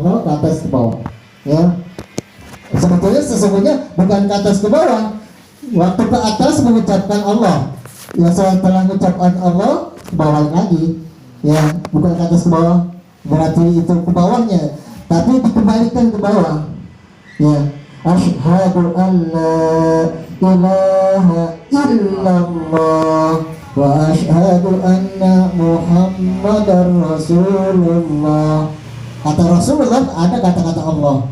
Allah ke atas ke bawah. Ya. Sesungguhnya bukan ke atas ke bawah. Waktu ke atas mengucapkan Allah. Ya setelah mengucapkan Allah ke bawah lagi. Ya, bukan ke atas ke bawah. Berarti itu ke bawahnya, tapi dikembalikan ke bawah. Ya. Asyhadu an la ilaha illallah wa asyhadu anna Muhammadar Rasulullah. Kata Rasulullah ada kata-kata Allah.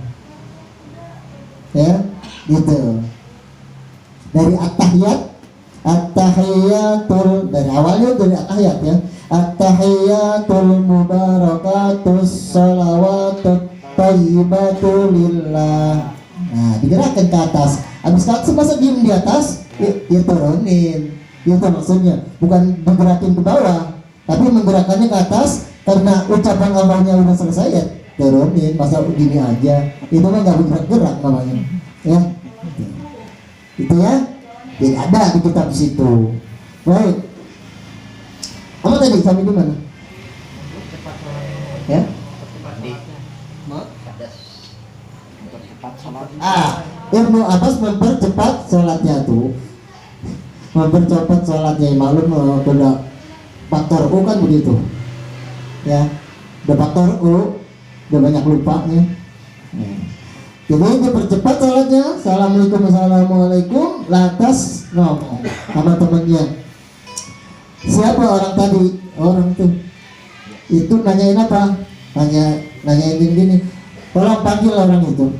Ya, gitu. Dari at-tahiyatul dari awalnya dari at-tahiyat ya. At-tahiyatul mubarakatus salawatut thayyibatu lillah. Nah, digerakkan ke atas. Habis ke atas masa diem di atas, ya turunin. Itu maksudnya, bukan digerakin ke bawah, tapi menggerakkannya ke atas karena ucapan Allahnya udah selesai ya turunin. Masa gini aja, itu mah nggak bergerak-gerak namanya. Ya, itu ya. Jadi ada di kitab situ. Baik. Apa tadi sampai di mana? Ya? Ibnu Abbas mempercepat sholatnya tuh. Mempercepat sholatnya. Maklum udah faktor U kan begitu. Ya, udah faktor U, udah banyak lupanya. Jadi dipercepat sholatnya. Assalamualaikum. Lantas ngomong sama temennya. Siapa orang tadi? Orang tuh. Itu nanyain apa? Nanyain gini. Tolong panggil orang itu.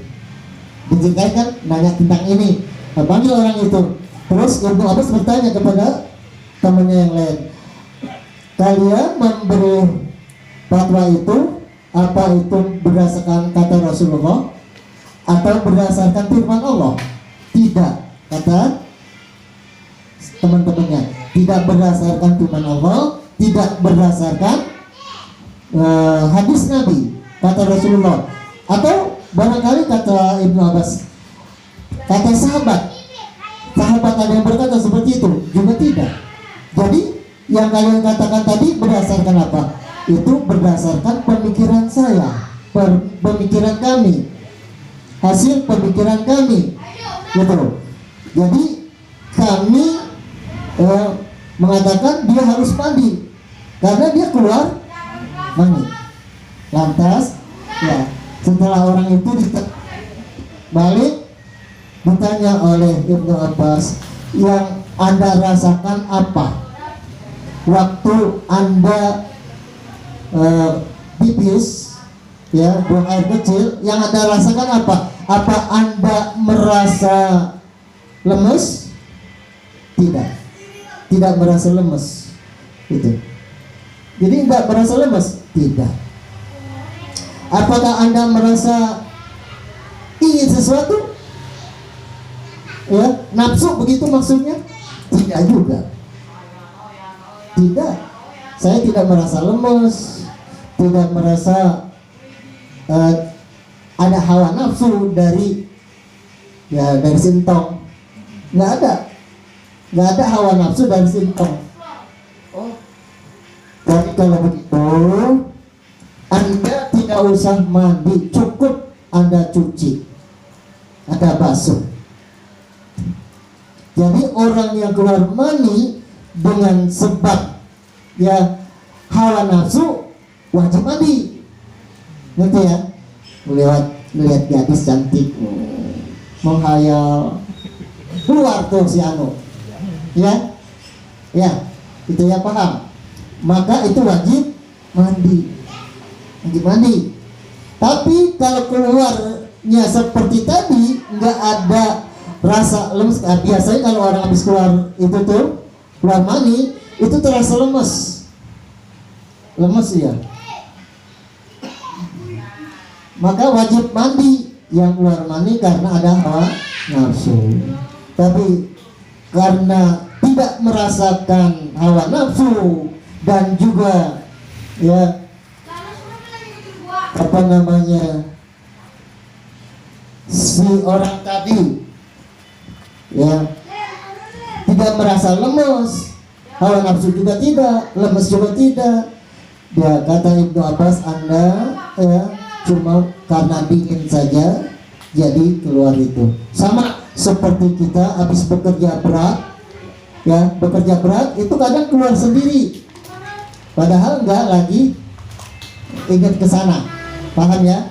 Dicintai kan nanya tentang ini. Panggil orang itu. Terus Ibnu Abbas bertanya kepada temannya yang lain. Kalian memberi fatwa itu apa itu berdasarkan kata Rasulullah atau berdasarkan firman Allah? Tidak, kata teman-temannya. Tidak berdasarkan firman Allah, tidak berdasarkan hadis Nabi, kata Rasulullah. Atau barangkali kata Ibnu Abbas, kata sahabat ada yang berkata seperti itu, juga tidak. Jadi yang kalian katakan tadi berdasarkan apa? Itu berdasarkan pemikiran saya, pemikiran kami, hasil pemikiran kami, gitu. Jadi kami mengatakan dia harus mandi karena dia keluar mani. Lantas ya setelah orang itu balik ditanya oleh Ibnu Abbas, yang Anda rasakan apa waktu Anda pipis ya, buang air kecil, yang Anda rasakan apa? Apa Anda merasa lemes? Tidak merasa lemes. Itu. Jadi tidak merasa lemes? Tidak. Apakah Anda merasa ingin sesuatu? Ya, nafsu begitu maksudnya? Tidak juga. Tidak. Saya tidak merasa lemes, tidak merasa ada hawa nafsu dari sintong. Nggak ada hawa nafsu dari sintong. Oh, jadi kalau begitu Anda tidak usah mandi, cukup Anda cuci, Anda basuh. Jadi orang yang keluar mani dengan sebab ya hawa nafsu wajib mandi, ngerti ya? Melihat gadis cantik, menghayal, keluar tuh si anu, ya, itu ya paham. Maka itu wajib mandi. Tapi kalau keluarnya seperti tadi, nggak ada rasa lemes. Biasanya kalau orang habis keluar itu tuh keluar mani itu terasa lemes ya. Maka wajib mandi yang keluar mani karena ada hawa nafsu. Tapi karena tidak merasakan hawa nafsu dan juga ya si orang tadi ya tidak merasa lemes, hawa nafsu juga tidak, lemes juga tidak. Dia kata Ibnu Abbas, Anda ya cuma karena dingin saja jadi keluar itu. Sama seperti kita habis bekerja berat, ya bekerja berat itu kadang keluar sendiri, padahal nggak lagi ingat ke sana, paham ya?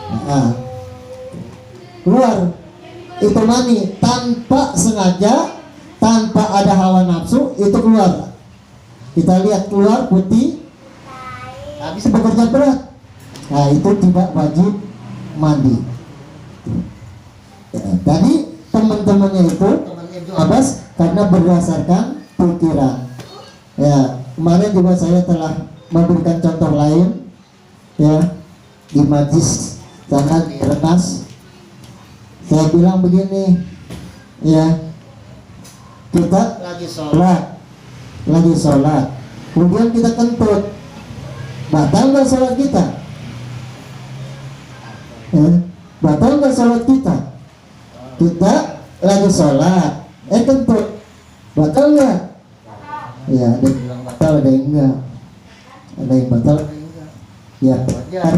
Nah, keluar itu mani tanpa sengaja, tanpa ada hawa nafsu itu keluar. Kita lihat keluar putih habis bekerja berat, nah itu tidak wajib mandi. Ya, tadi teman-temannya itu temannya Ibnu Abbas karena berdasarkan pikiran. Ya, kemarin juga saya telah memberikan contoh lain, ya di majlis sana di Rengas. Saya bilang begini, ya kita lagi sholat, kemudian kita kentut, batal nggak sholat kita? Batal nggak sholat kita? Kita lagi sholat, kentut, batal nggak? Ya, ada yang bilang batal, ada yang enggak, ada yang batal, ada yang enggak. Ya, wajar.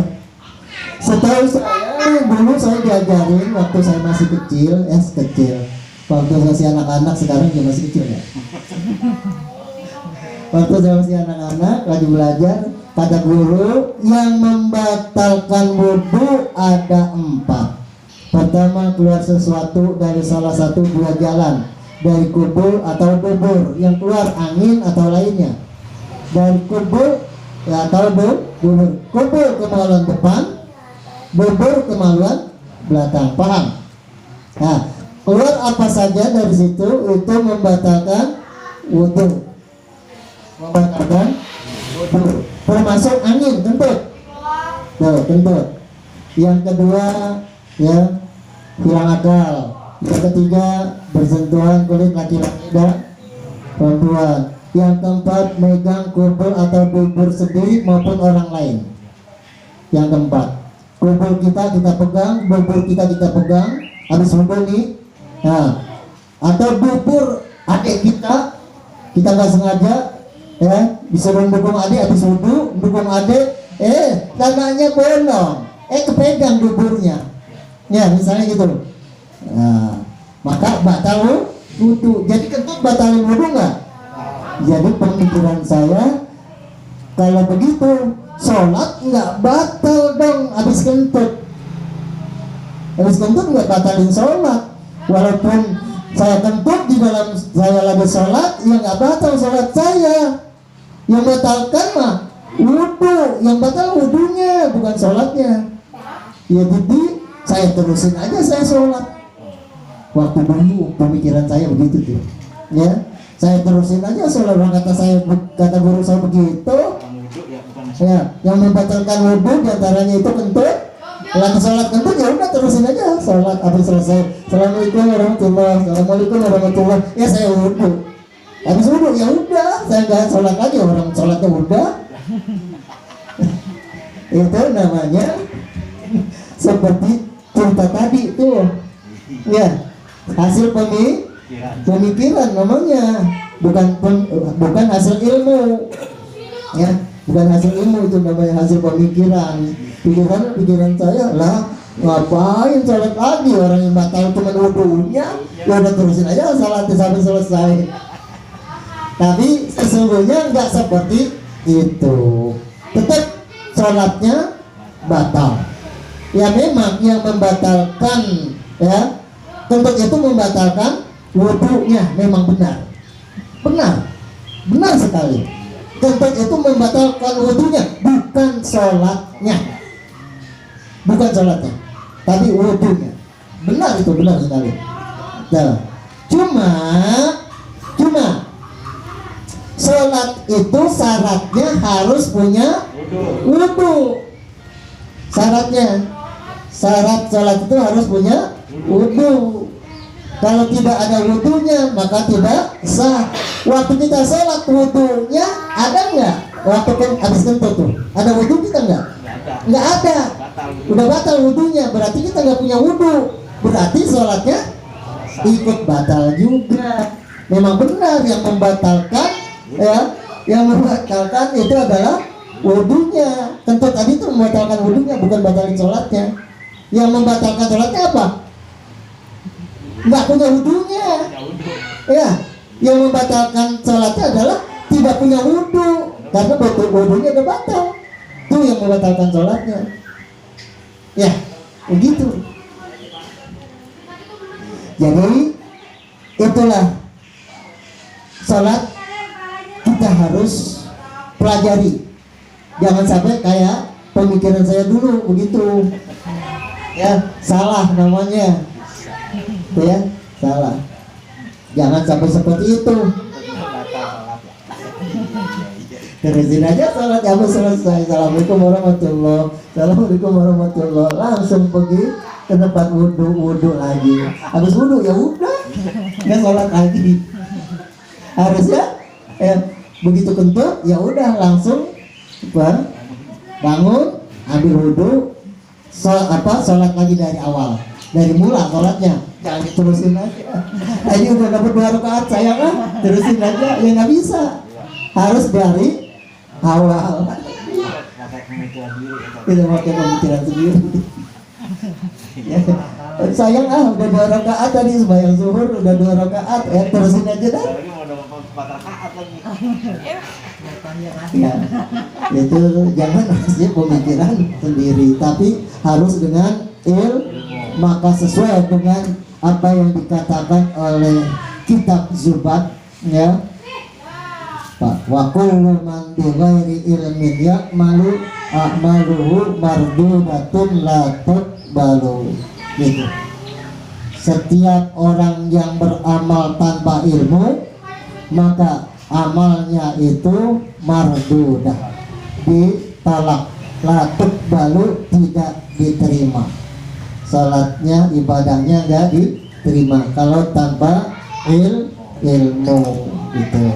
Setahu saya, dulu saya diajarin waktu saya masih kecil, kecil. Waktu saya masih anak-anak, sekarang juga masih kecil ya. Waktu saya masih anak-anak, lagi belajar, kata guru yang membatalkan wudhu ada 4. Pertama, keluar sesuatu dari salah satu dua jalan, dari kubur atau dubur, yang keluar angin atau lainnya. Dari kubur ya, atau dubur, kubur kemaluan depan, dubur kemaluan belakang, paham? Nah, keluar apa saja dari situ itu membatalkan wudhu, membatalkan wudhu, termasuk angin, kentut. Tuh, kentut. Yang kedua, ya hilang akal. Yang ketiga, bersentuhan kulit laki-laki dan perempuan. Yang keempat, megang kubur atau dubur sendiri maupun orang lain. Yang keempat, kubur kita pegang, dubur kita pegang, habis wudhu nih. Nah, atau dubur adik kita nggak sengaja, ya disuruh dukung adik habis wudhu, dukung adik, tangannya bolong, kepegang duburnya. Ya, misalnya gitu. Nah, maka batal wudhu. Jadi kentut batalin wudhu nggak? Jadi pemikiran saya, kalau begitu sholat nggak batal dong habis kentut. Habis kentut nggak batalin sholat. Walaupun saya kentut di dalam saya lagi sholat, ya nggak batal sholat saya. Yang batalkan mah wudhu, yang batal wudhunya bukan sholatnya. Ya jadi saya terusin aja saya sholat. Waktu dulu pemikiran saya begitu tuh, ya saya terusin aja sholat. Kata guru saya begitu, ya yang membatalkan wudhu diantaranya itu kentut. Lagi sholat kentut ya udah terusin aja sholat. Habis selesai, assalamualaikum warahmatullahi, assalamualaikum warahmatullahi, ya saya wudhu. Habis wudhu ya udah, saya nggak sholat lagi, orang sholatnya udah. Itu namanya seperti cerita tadi tuh, ya hasil pemikiran namanya, bukan hasil ilmu, ya bukan hasil ilmu, itu namanya hasil pemikiran. Pikiran saya lah, ngapain sholat lagi, orang yang batal cuma wudhunya, ya udah terusin aja sholatnya sampai selesai. Tapi sesungguhnya nggak seperti itu, tetap sholatnya batal. Ya memang yang membatalkan, ya kentut itu membatalkan wudhunya, memang benar sekali. Kentut itu membatalkan wudhunya, bukan sholatnya, tapi wudhunya. Benar sekali. Nah, cuma sholat itu syaratnya harus punya wudhu. Syarat sholat itu harus punya wudhu. Kalau tidak ada wudhunya maka tidak sah. Waktu kita sholat wudhunya ada nggak? Waktu habis kentut tuh ada wudhu kita nggak? Nggak ada. Udah batal wudhunya, berarti kita nggak punya wudhu. Berarti sholatnya ikut batal juga. Memang benar yang membatalkan, ya yang membatalkan itu adalah wudunya. Kentut tadi itu membatalkan wudunya, bukan batalin sholatnya. Yang membatalkan sholatnya apa? Nggak punya wudunya. Ya, yang membatalkan sholatnya adalah tidak punya wudu, karena wudunya udah batal. Itu yang membatalkan sholatnya. Ya, begitu. Jadi itulah sholat kita harus pelajari. Jangan sampai kayak pemikiran saya dulu begitu. Ya, salah namanya. Itu ya, salah. Jangan sampai seperti itu. Terusin aja sholat, ya selesai. Assalamualaikum warahmatullahi wabarakatuh. Assalamualaikum warahmatullahi wabarakatuh. Langsung pergi ke tempat wudhu lagi. Habis wudhu ya udah, nggak sholat lagi. Harusnya begitu kentut ya udah langsung bangun, ambil wudhu, sholat lagi dari awal, dari mula sholatnya. Jangan diterusin aja. Tadi udah dapat 2 rakaat sayang lah, terusin aja. Ya nggak bisa. Harus dari awal. Kita pakai pemikiran sendiri. Ya. Sayang udah 2 rakaat tadi sembahyang zuhur, udah 2 rakaat, terusin aja dah. Ya, itu jangan asli pemikiran sendiri, tapi harus dengan maka sesuai dengan apa yang dikatakan oleh kitab Zubat, ya. Wa kullu man bi ghairi ilmin ya'malu a'maluhu mardudatun la tuqbalu. Gitu. Setiap orang yang beramal tanpa ilmu, maka amalnya itu mardudah, ditolak, la tuqbalu, tidak diterima. Salatnya, ibadahnya nggak diterima kalau tanpa ilmu gitu.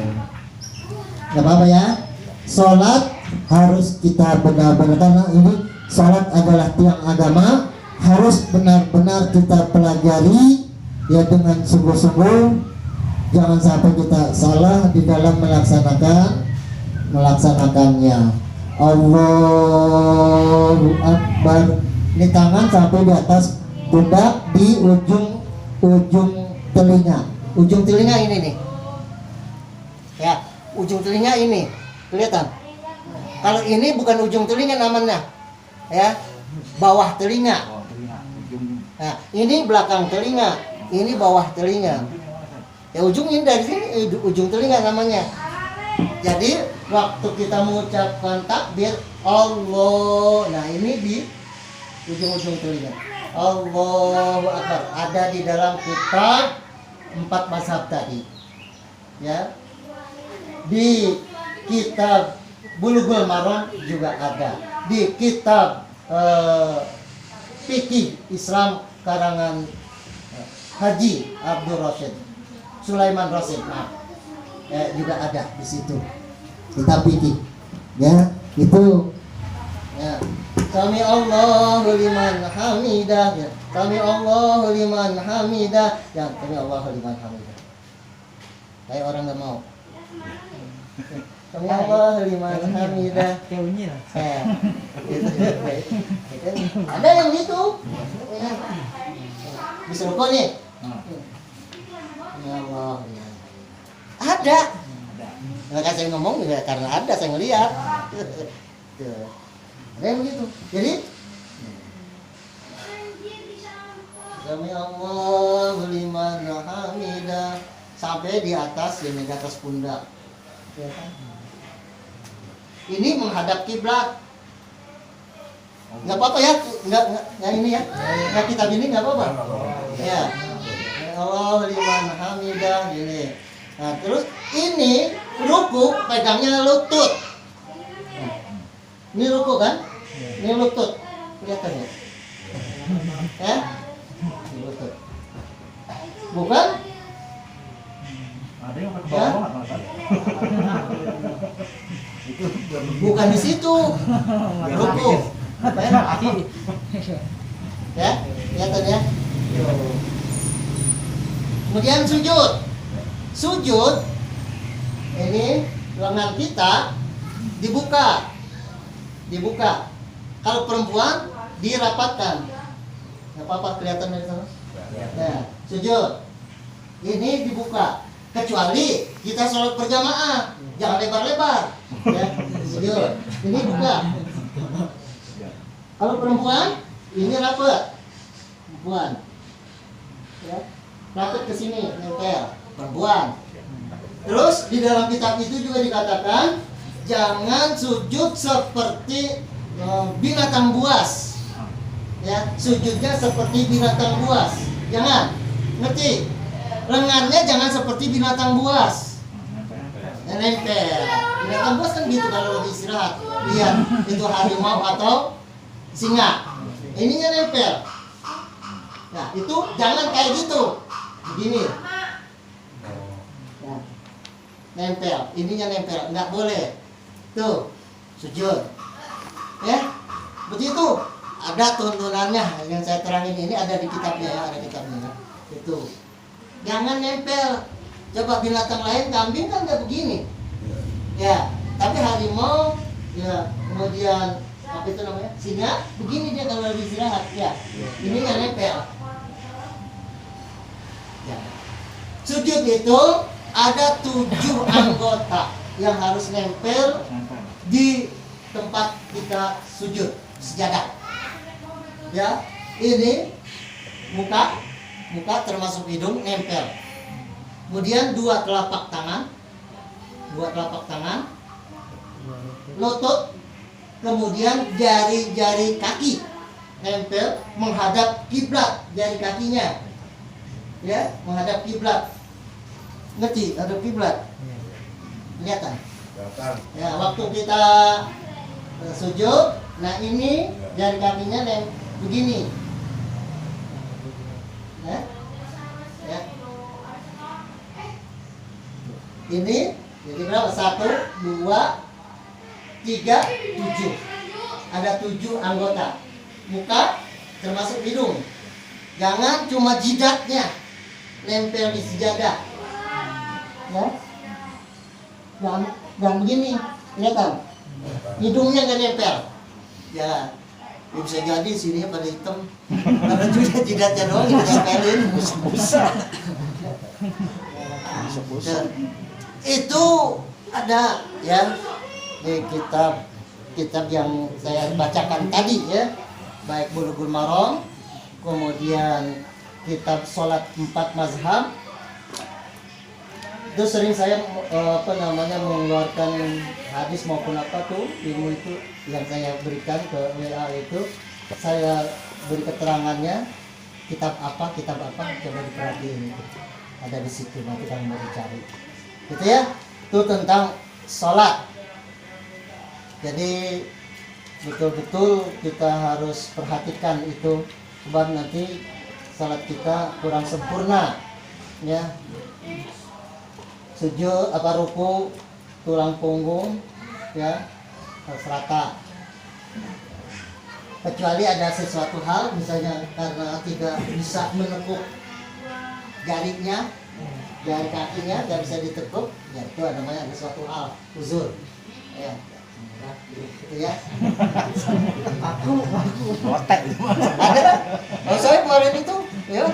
Gak apa-apa ya. Salat harus kita benar-benar, karena ini salat adalah tiang agama, harus benar-benar kita pelajari ya dengan sungguh-sungguh. Jangan sampai kita salah di dalam melaksanakannya. Allahu Akbar. Ini tangan sampai di atas pundak, di ujung telinga. Ujung telinga ini nih. Ya, ujung telinga ini. Kelihatan? Kalau ini bukan ujung telinga namanya. Ya. Bawah telinga. Nah, ini belakang telinga, ini bawah telinga. Ya, ujung ini dari sini ujung telinga namanya. Jadi waktu kita mengucapkan takbir Allah, nah ini di ujung-ujung telinga. Allahu Akbar. Ada di dalam kitab 4 mazhab tadi. Ya. Di kitab Bulughul Maram juga ada. Di kitab Fikih Islam karangan Haji Abdul Rasyid Sulaiman Rasyid, juga ada di situ. Kitab fikih. Ya, itu ya. Sami Allahu liman hamidah, ya. Sami Allahu liman hamidah, ya. Sami Allahu liman hamidah. Kayak orang nggak mau. Sami Allahu liman hamidah. Ada yang gitu. Bisa rukuk nih. Ya Allah. Ada. Maka saya ngomong juga karena ada, saya ngelihat. Ada yang begitu. Jadi Sami Allahu liman hamidah sampai di atas, ini di atas pundak. Ya kan? Ini menghadap kiblat. Nggak apa-apa ya, nggak ini ya, nggak kitab ini nggak apa-apa. Ya, Allah liman hamidah ini. Nah terus ini ruku pegangnya lutut. Ini ruku kan? Ini lutut, kelihatan ya? Ya, ini lutut. Bukan? Ada yang Ya? Bukan di situ. Ruku. Ya, kelihatan ya. Kemudian sujud. Sujud ini lengan kita dibuka. dibuka. Kalau perempuan dirapatkan. Nggak apa-apa kelihatan dari sana. Ya, sujud. Ini dibuka. Kecuali kita sholat berjamaah, jangan lebar-lebar. Ya, sujud. Ini buka. Kalau perempuan, ini rapat. Perempuan. Ya, rapat ke sini, nempel. Perempuan. Terus di dalam kitab itu juga dikatakan jangan sujud seperti binatang buas. Ya, sujudnya seperti binatang buas. Jangan. Ngerti? Lengannya jangan seperti binatang buas. Nempel. Binatang buas kan gitu kalau lagi istirahat. Lihat itu harimau atau singa. Ininya nempel. Nah, itu jangan kayak gitu. Begini. Ya. Nempel. Ininya nempel. Nggak boleh. Tuh. Sujud. Ya. Begitu. Ada tuntunannya yang saya terangin ini ada di kitabnya ya, ada kitabnya. Itu. Jangan nempel. Coba binatang lain, kambing kan nggak begini. Ya, tapi harimau, ya, kemudian apa itu namanya? Singa, begini dia kalau lagi istirahat. Ya, ini nggak nempel. Ya. Sujud itu ada 7 anggota yang harus nempel di tempat kita sujud, sejadah. Ya, ini muka termasuk hidung nempel. Kemudian 2 telapak tangan, lutut, kemudian jari-jari kaki nempel menghadap kiblat, jari kakinya, ya, menghadap kiblat. Ngerti? Hadap kiblat. Kelihatan? Ya, waktu kita sujud, nah ini jari kakinya begini. Ya. Ya. Ini jadi berapa? 1, 2, 3, 7. Ada 7 anggota. Muka termasuk hidung. Jangan cuma jidatnya nempel di sejadah. Ya. Jangan begini. Kelihatan? Hidungnya nggak nempel. Ya. Bisa jadi sininya pada hitam. Karena juga jidatnya doang yang nempelin. Busa. Itu ada ya di kitab yang saya bacakan tadi ya, baik Bulughul Maram, kemudian kitab Sholat 4 Mazhab. Itu sering saya mengeluarkan hadis maupun apa tuh ilmu itu yang saya berikan ke WA itu, saya beri keterangannya kitab apa coba diperhatiin itu. Ada di situ, nanti kamu mau dicari. Gitu ya. Itu tentang sholat. Jadi betul-betul kita harus perhatikan itu, sebab nanti sholat kita kurang sempurna. Ya. Sujud ruku, tulang punggung ya harus rata. Kecuali ada sesuatu hal, misalnya karena tidak bisa menekuk jarinya, jari kakinya tidak bisa ditekuk, ya itu namanya ada suatu hal, uzur. Ya, gitu ya. aku botek. Ada. Oh, saya kemarin itu, ya,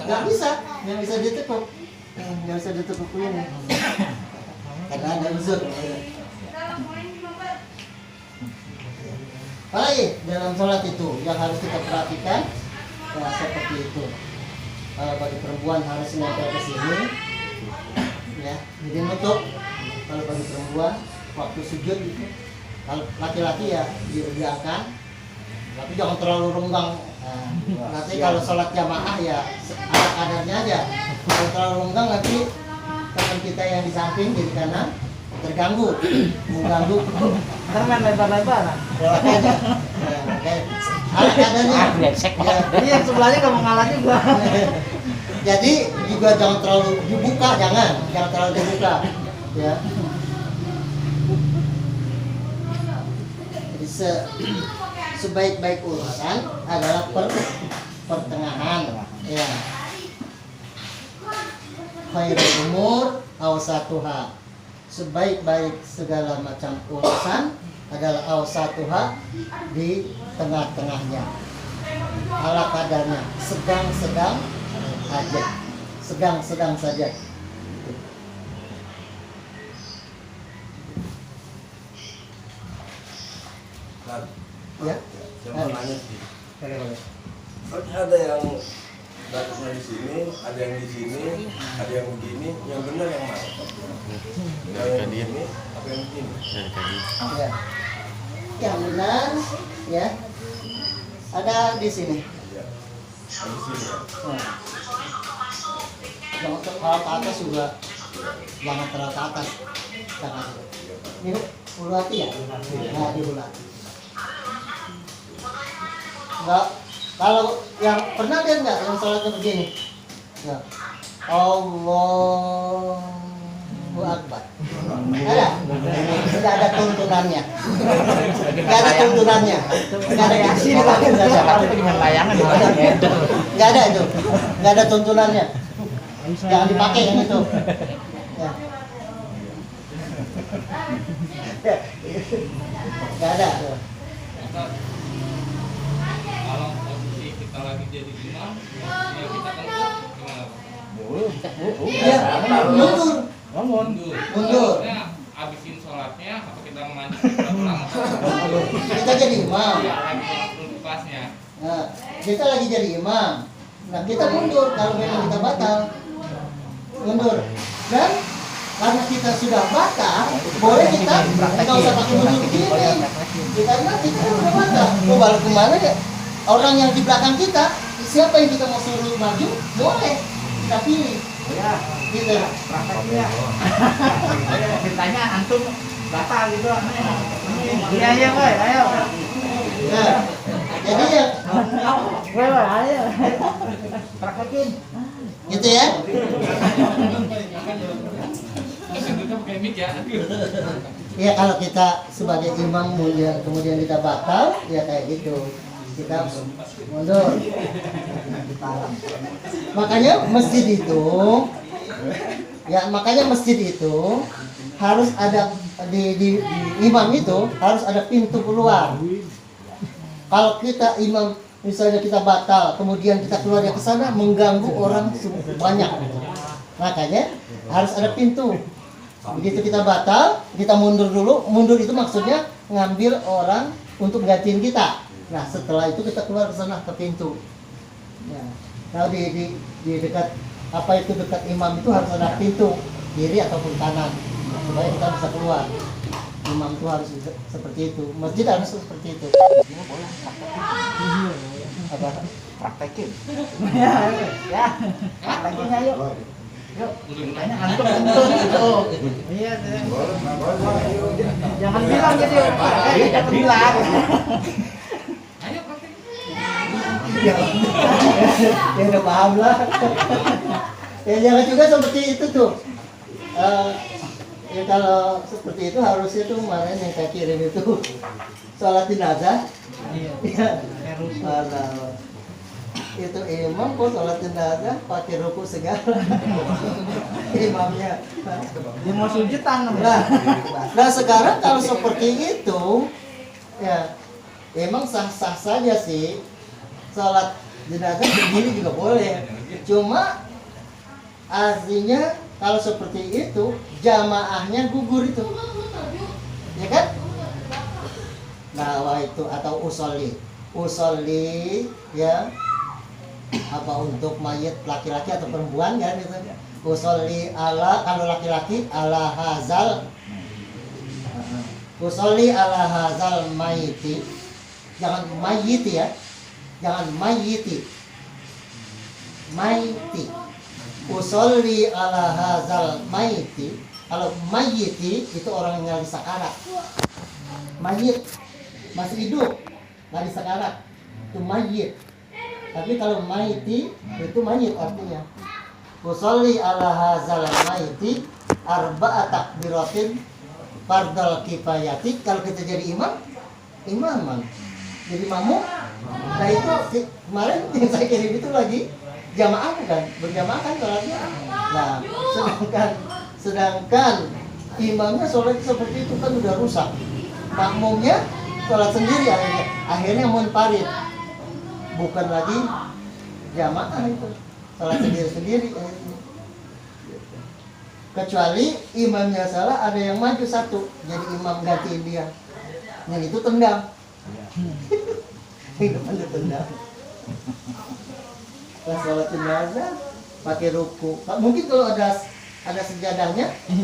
nggak bisa ditekuk, nggak bisa ditekuk ini, karena ada uzur. Apalagi dalam sholat itu yang harus kita perhatikan, ya seperti itu. Bagi perempuan harus nempel ke sini, ya, jadi nutup. Kalau bagi perempuan waktu sujud itu, kalau laki-laki ya diangkat, tapi jangan terlalu renggang. Nanti kalau sholat jamaah ya adat-adatnya aja. Kalau terlalu renggang nanti teman kita yang di samping kiri kanan terganggu, mengganggu. Ntar main lebar-lebaran. Adat-adatnya. Jadi yang sebelahnya gak mau ngalah juga. Jadi juga jangan terlalu dibuka, jangan terlalu dibuka, ya. Jadi sebaik-baik urusan adalah pertengahan, ya. Khairul umur awsatuha. Sebaik-baik segala macam urusan adalah awsatuha, di tengah-tengahnya, ala kadarnya, sedang-sedang aja, sedang-sedang saja. Ya, Saya mau nanya sih. boleh. Kan ada yang dapetnya di sini, ada yang di sini, ada yang begini, yang benar yang mana? Ada yang begini, apa yang begini? Ya. Yang benar, ya, ada di sini. Ya, ada di sini ya. Nah, kalau ke atas juga jangan terlalu ke atas. Jangan. Ini ulu hati ya? Nah, di ulu hati. Enggak, kalau yang pernah lihat nggak yang sholatnya begini? Ya. Allahu Akbar. Ada? Tidak ada tuntunannya. Tidak ada tuntunannya. Tidak ada yasin. dengan layangan Nggak ada itu. Nggak ada tuntunannya. Jangan dipakai yang itu. Ya. Nggak ada. Kalau posisi kita lagi jadi imam, ya kita kentut gimana? Iya, mundur. Mundur. Mundur. Maksudnya abisin sholatnya atau kita melanjutkan pulang? Kita jadi imam. Ya, lagi untuk kelasnya. Nah, kita lagi jadi imam. Nah, kita mundur kalau memang kita batal. Mundur. Dan karena kita sudah batal, boleh kita nggak usah pakai mundur begini. Karena kita sudah batal. Mau balik kemana ya? Orang yang di belakang kita, siapa yang kita mau suruh maju, boleh kita pilih. Ya, Gitu. prakteknya. Ceritanya antum batal gitu aneh. Iya iya boy, ayo. Nah, jadi ya, Boy, ayo. Praktekin. gitu ya. Terus kentutnya pakai mic ya? Ya kalau kita sebagai imam kemudian kita batal, ya kayak gitu. Kita mundur. Makanya masjid itu harus ada di imam itu harus ada pintu keluar. Kalau kita imam misalnya kita batal, kemudian kita keluarnya ke sana mengganggu orang banyak. Makanya harus ada pintu. Begitu kita batal, kita mundur dulu. Mundur itu maksudnya ngambil orang untuk gantiin kita. Nah, setelah itu kita keluar ke sana ke pintu. Ya. Kalau di dekat apa itu dekat imam itu harus ada pintu kiri ataupun kanan supaya kita bisa keluar. Imam itu harus seperti itu. Masjid harus seperti itu. Apa? Praktekin. Ya, ya. Praktekin ayo. Yuk, tanya antum kentut gitu. Iya, jangan bilang jadi. Jangan bilang. Ayo praktekin. Ya udah paham lah. Ya jangan juga seperti itu tuh. Ya kalau seperti itu harusnya tuh kemarin yang saya kirim itu sholat jenazah. Iya. Ya. Itu imam kok sholat jenazah pakai ruku segala. Imamnya. Dia mau sujud tangan. Nah sekarang kalau seperti itu, ya emang sah-sah saja sih sholat jenazah berdiri juga boleh. Cuma artinya kalau seperti itu jamaahnya gugur itu, ya kan? Nah itu atau usolli ya apa untuk mayit laki-laki atau perempuan kan gitu. Usolli ala kalau laki-laki ala hazal usolli ala hazal mayiti, jangan mayiti ya, jangan mayiti, maiti. Usolli ala hazal mayiti, kalau mayiti itu orang yang di sakarat, mayit masih hidup nggak di sakarat itu mayit. Tapi kalau mayiti itu mayit artinya. Usolli ala hazal mayiti arba'at takbiratin fardal kifayati. Kalau kita jadi imaman jadi makmum. Nah itu kemarin yang saya kirim itu lagi jamaah kan, berjamaah kan sholatnya. Nah sedangkan imamnya sholat seperti itu kan udah rusak. makmumnya sholat sendiri akhirnya munfarid, bukan lagi jamaah itu, sholat sendiri akhirnya. Kecuali imamnya salah, ada yang maju satu jadi imam gantiin dia, yang itu tendang. Itu tendang. Pas sholat jenazah pakai ruku, mungkin kalau ada sejadahnya